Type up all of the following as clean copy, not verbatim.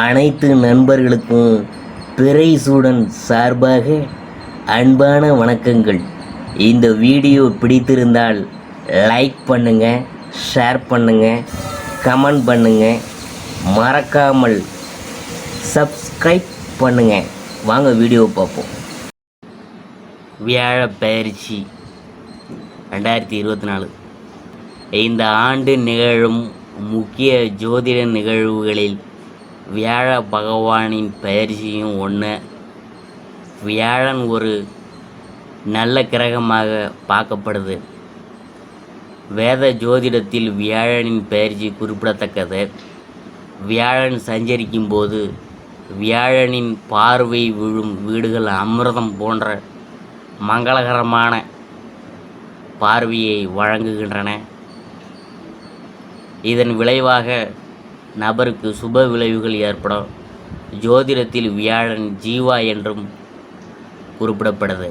அனைத்து நண்பர்களுக்கும் பிறைசூடன் சார்பாக அன்பான வணக்கங்கள். இந்த வீடியோ பிடித்திருந்தால் லைக் பண்ணுங்கள், ஷேர் பண்ணுங்கள், கமெண்ட் பண்ணுங்கள், மறக்காமல் சப்ஸ்கிரைப் பண்ணுங்கள். வாங்க வீடியோ பார்ப்போம். வியாழ பயிற்சி 2024 இந்த ஆண்டு நிகழும் முக்கிய ஜோதிட நிகழ்வுகளில் வியாழ பகவானின் பயிற்சியும் ஒன்று. வியாழன் ஒரு நல்ல கிரகமாக பார்க்கப்படுது. வேத ஜோதிடத்தில் வியாழனின் பயிற்சி குறிப்பிடத்தக்கது. வியாழன் சஞ்சரிக்கும் போது வியாழனின் பார்வை விழும் வீடுகள் அமிர்தம் போன்ற மங்களகரமான பார்வையை வழங்குகின்றன. இதன் விளைவாக நபருக்கு சுப விளைவுகள் ஏற்படும். ஜோதிடத்தில் வியாழன் ஜீவா என்றும் குறிப்பிடப்படுது.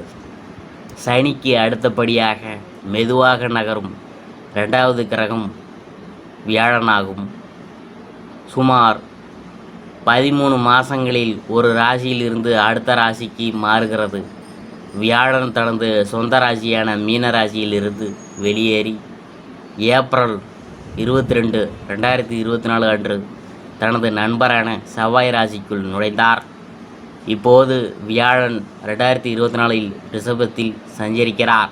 சனிக்கு அடுத்தபடியாக மெதுவாக நகரும் 2வது கிரகம் வியாழனாகும். சுமார் 13 மாதங்களில் ஒரு ராசியிலிருந்து அடுத்த ராசிக்கு மாறுகிறது. வியாழன் தனது சொந்த ராசியான மீன ராசியிலிருந்து வெளியேறி ஏப்ரல் 22, 2024 அன்று தனது நண்பரான செவ்வாய் ராசிக்குள் நுழைந்தார். இப்போது வியாழன் 2024இல் ரிஷபத்தில் சஞ்சரிக்கிறார்.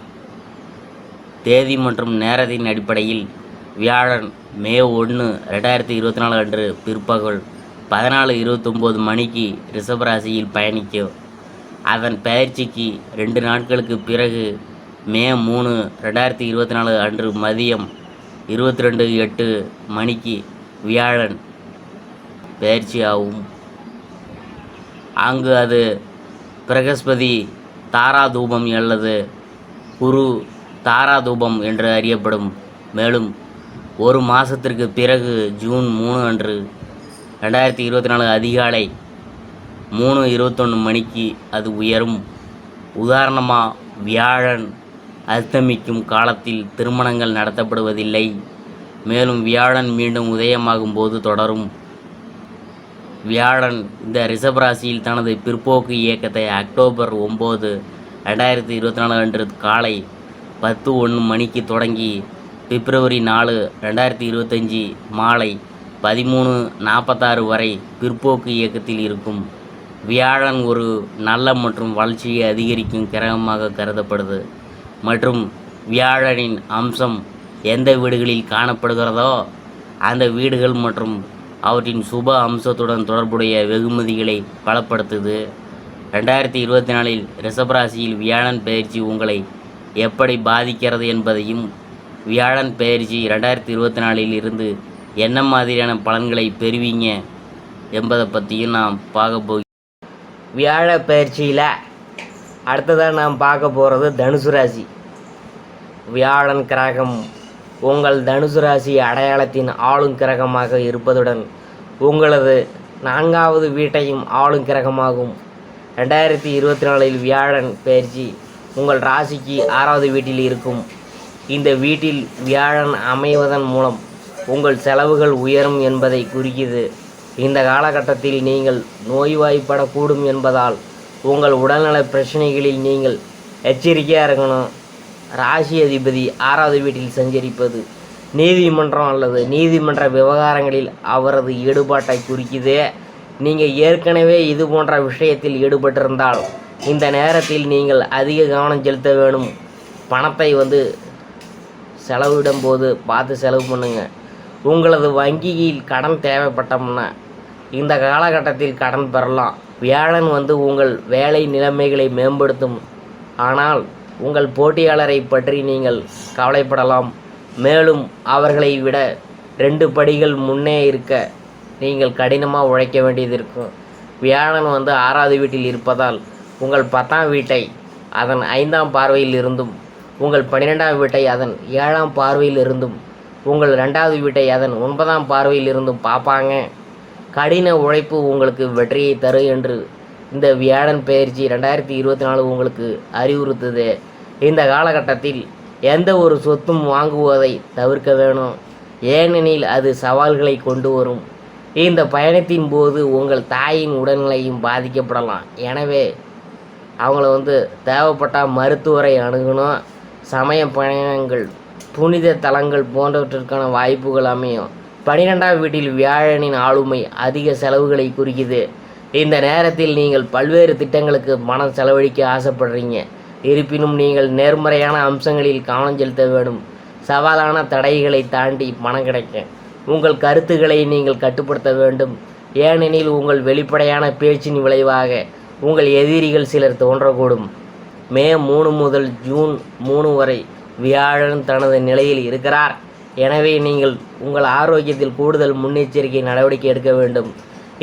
தேதி மற்றும் நேரத்தின் அடிப்படையில் வியாழன் மே 1, 2024 அன்று பிற்பகல் 14:29 மணிக்கு ரிஷபராசியில் பயணிக்கும். அதன் பயிற்சிக்கு 2 நாட்களுக்கு பிறகு மே 3, 2024 அன்று மதியம் 22:08 மணிக்கு வியாழன் பயிற்சியாகும். அங்கு அது பிரகஸ்பதி தாராதூபம் அல்லது குரு தாராதூபம் என்று அறியப்படும். மேலும் ஒரு மாதத்திற்கு பிறகு ஜூன் 3 அன்று 2024 அதிகாலை 3:21 மணிக்கு அது உயரும். உதாரணமாக, வியாழன் அஸ்தமிக்கும் காலத்தில் திருமணங்கள் நடத்தப்படுவதில்லை. மேலும் வியாழன் மீண்டும் உதயமாகும் போது தொடரும். வியாழன் இந்த ரிஷபராசியில் தனது பிற்போக்கு இயக்கத்தை அக்டோபர் 9, 2024 அன்று காலை 10:01 மணிக்கு தொடங்கி பிப்ரவரி 4, 2025 மாலை 13:46 வரை பிற்போக்கு இயக்கத்தில் இருக்கும். வியாழன் ஒரு நல்ல மற்றும் வளர்ச்சியை அதிகரிக்கும் கிரகமாக கருதப்படுது. மற்றும் வியாழனின் அம்சம் எந்த வீடுகளில் காணப்படுகிறதோ அந்த வீடுகள் மற்றும் அவற்றின் சுப அம்சத்துடன் தொடர்புடைய வெகுமதிகளை பலப்படுத்துது. 2024இல் ரிஷபராசியில் வியாழன் பயிற்சி உங்களை எப்படி பாதிக்கிறது என்பதையும், வியாழன் பயிற்சி 2024இல் இருந்து என்ன மாதிரியான பலன்களை பெறுவீங்க என்பதை பற்றியும் நாம் பார்க்க போகிறோம். வியாழ பயிற்சியில் அடுத்ததாக நாம் பார்க்க போகிறது தனுசு ராசி. வியாழன் கிரகம் உங்கள் தனுசு ராசி அடையாளத்தின் ஆளும் கிரகமாக இருப்பதுடன் உங்களது 4வது வீட்டையும் ஆளும் கிரகமாகும். 2024இல் வியாழன் பயிற்சி உங்கள் ராசிக்கு 6வது வீட்டில் இருக்கும். இந்த வீட்டில் வியாழன் அமைவதன் மூலம் உங்கள் செலவுகள் உயரும் என்பதை குறிக்கிறது. இந்த காலகட்டத்தில் நீங்கள் நோய்வாய்ப்படக்கூடும் என்பதால் உங்கள் உடல்நல பிரச்சனைகளில் நீங்கள் எச்சரிக்கையாக இருக்கணும். ராசி அதிபதி 6வது வீட்டில் சஞ்சரிப்பது நீதிமன்றம் அல்லது நீதிமன்ற விவகாரங்களில் அவரது ஈடுபாட்டை குறிக்குது. நீங்கள் ஏற்கனவே இது போன்ற விஷயத்தில் ஈடுபட்டிருந்தால் இந்த நேரத்தில் நீங்கள் அதிக கவனம் செலுத்த வேணும். பணத்தை செலவிடும் போது பார்த்து செலவு பண்ணுங்கள். உங்களது வங்கியில் கடன் தேவைப்பட்டோம்னா இந்த காலகட்டத்தில் கடன் பெறலாம். வியாழன் உங்கள் வேலை நிலைமைகளை மேம்படுத்தும். ஆனால் உங்கள் போட்டியாளரை பற்றி நீங்கள் கவலைப்படலாம். மேலும் அவர்களை விட 2 படிகள் முன்னே இருக்க நீங்கள் கடினமாக உழைக்க வேண்டியது இருக்கும். வியாழன் 6வது வீட்டில் இருப்பதால் உங்கள் 10ஆம் வீட்டை அதன் 5ஆம் பார்வையில் இருந்தும், உங்கள் 12ஆம் வீட்டை அதன் 7ஆம் பார்வையில் இருந்தும், உங்கள் 2வது வீட்டை அதன் 9ஆம் பார்வையில் இருந்தும் பார்ப்பாங்க. கடின உழைப்பு உங்களுக்கு வெற்றியை தரும் என்று இந்த வியாழன் பயிற்சி 2024 உங்களுக்கு அறிவுறுத்துது. இந்த காலகட்டத்தில் எந்த ஒரு சொத்தும் வாங்குவதை தவிர்க்க வேணும். ஏனெனில் அது சவால்களை கொண்டு வரும். இந்த பயணத்தின் போது உங்கள் தாயின் உடல்நிலையும் பாதிக்கப்படலாம். எனவே அவங்கள தேவைப்பட்டால் மருத்துவரை அணுகணும். சமய பயணங்கள், புனித தலங்கள் போன்றவற்றிற்கான வாய்ப்புகள் அமையும். 12ஆம் வீட்டில் வியாழனின் ஆளுமை அதிக செலவுகளை குறிக்குது. இந்த நேரத்தில் நீங்கள் பல்வேறு திட்டங்களுக்கு பணம் செலவழிக்க ஆசைப்படுறீங்க. இருப்பினும் நீங்கள் நேர்மறையான அம்சங்களில் கவனம் செலுத்த வேண்டும். சவாலான தடைகளை தாண்டி பணம் கிடைக்கும். உங்கள் கருத்துக்களை நீங்கள் கட்டுப்படுத்த வேண்டும். ஏனெனில் உங்கள் வெளிப்படையான பேச்சின் விளைவாக உங்கள் எதிரிகள் சிலர் தோன்றக்கூடும். மே 3 முதல் ஜூன் 3 வரை வியாழன் தனது நிலையில் இருக்கிறார். எனவே நீங்கள் உங்கள் ஆரோக்கியத்தில் கூடுதல் முன்னெச்சரிக்கை நடவடிக்கை எடுக்க வேண்டும்.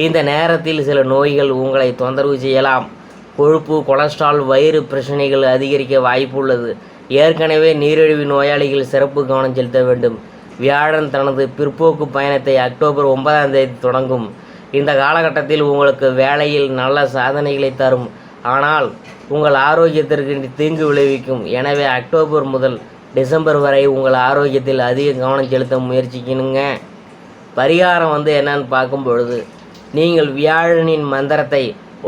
இந்த நேரத்தில் சில நோய்கள் உங்களை தொந்தரவு செய்யலாம். கொழுப்பு, கொலஸ்ட்ரால், வயிறு பிரச்சனைகள் அதிகரிக்க வாய்ப்பு உள்ளது. ஏற்கனவே நீரிழிவு நோயாளிகள் சிறப்பு கவனம் செலுத்த வேண்டும். வியாழன் தனது பிற்போக்கு பயணத்தை அக்டோபர் 9ஆம் தேதி தொடங்கும். இந்த காலகட்டத்தில் உங்களுக்கு வேலையில் நல்ல சாதனைகளை தரும், ஆனால் உங்கள் ஆரோக்கியத்திற்கு தீங்கு விளைவிக்கும். எனவே அக்டோபர் முதல் டிசம்பர் வரை உங்கள் ஆரோக்கியத்தில் அதிக கவனம் செலுத்த முயற்சிக்கணுங்க. பரிகாரம் என்னன்னு பார்க்கும் பொழுது, நீங்கள் வியாழனின் மந்திரத்தை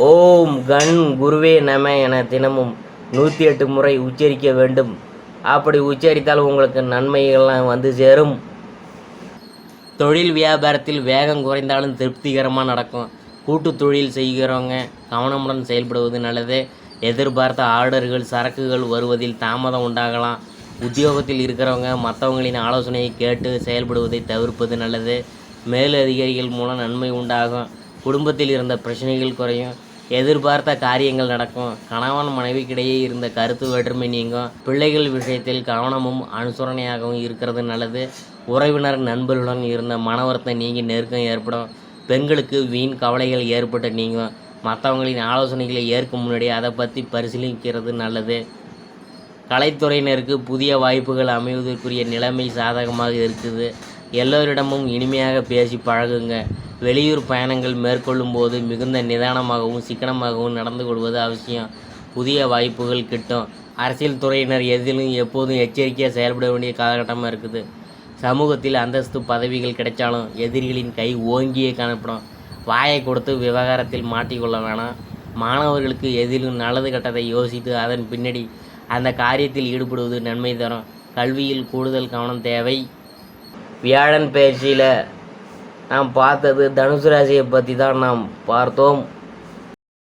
ஓம் கண் குருவே நம என தினமும் 108 முறை உச்சரிக்க வேண்டும். அப்படி உச்சரித்தால் உங்களுக்கு நன்மைகள்லாம் சேரும். தொழில் வியாபாரத்தில் வேகம் குறைந்தாலும் திருப்திகரமாக நடக்கும். கூட்டு தொழில் செய்கிறவங்க கவனமுடன் செயல்படுவது நல்லது. எதிர்பார்த்த ஆர்டர்கள், சரக்குகள் வருவதில் தாமதம் உண்டாகலாம். உத்தியோகத்தில் இருக்கிறவங்க மற்றவங்களின் ஆலோசனையை கேட்டு செயல்படுவதை தவிர்ப்பது நல்லது. மேலதிகாரிகள் மூலம் நன்மை உண்டாகும். குடும்பத்தில் இருந்த பிரச்சனைகள் குறையும். எதிர்பார்த்த காரியங்கள் நடக்கும். கணவன் மனைவிக்கிடையே இருந்த கருத்து வேற்றுமை நீங்கும். பிள்ளைகள் விஷயத்தில் கவனமும் அனுசரணையாகவும் இருக்கிறது நல்லது. உறவினர், நண்பர்களுடன் இருந்த மன வருத்தம் நீங்கி நெருக்கம் ஏற்படும். பெண்களுக்கு வீண் கவலைகள் ஏற்பட்டு நீங்கும். மற்றவங்களின் ஆலோசனைகளை ஏற்கும் முன்னாடி அதை பற்றி பரிசீலிக்கிறது நல்லது. கலைத்துறையினருக்கு புதிய வாய்ப்புகள் அமைவதற்குரிய நிலைமை சாதகமாக இருக்குது. எல்லோரிடமும் இனிமையாக பேசி பழகுங்க. வெளியூர் பயணங்கள் மேற்கொள்ளும் போது மிகுந்த நிதானமாகவும் சிக்கனமாகவும் நடந்து கொள்வது அவசியம். புதிய வாய்ப்புகள் கிட்டும். அரசியல் துறையினர் எதிலும் எப்போதும் எச்சரிக்கையாக செயல்பட வேண்டிய காலகட்டமாக இருக்குது. சமூகத்தில் அந்தஸ்து, பதவிகள் கிடைச்சாலும் எதிரிகளின் கை ஓங்கியே காணப்படும். வாயை கொடுத்து விவகாரத்தில் மாட்டிக்கொள்ள வேணாம். மாணவர்களுக்கு எதிலும் நல்லது கெட்டதை யோசித்து அதன் பின்னாடி அந்த காரியத்தில் ஈடுபடுவது நன்மை தரும். கல்வியில் கூடுதல் கவனம் தேவை. வியாழன் பயிற்சியில் நாம் பார்த்தது தனுசு ராசியை பற்றி தான் நாம் பார்த்தோம்.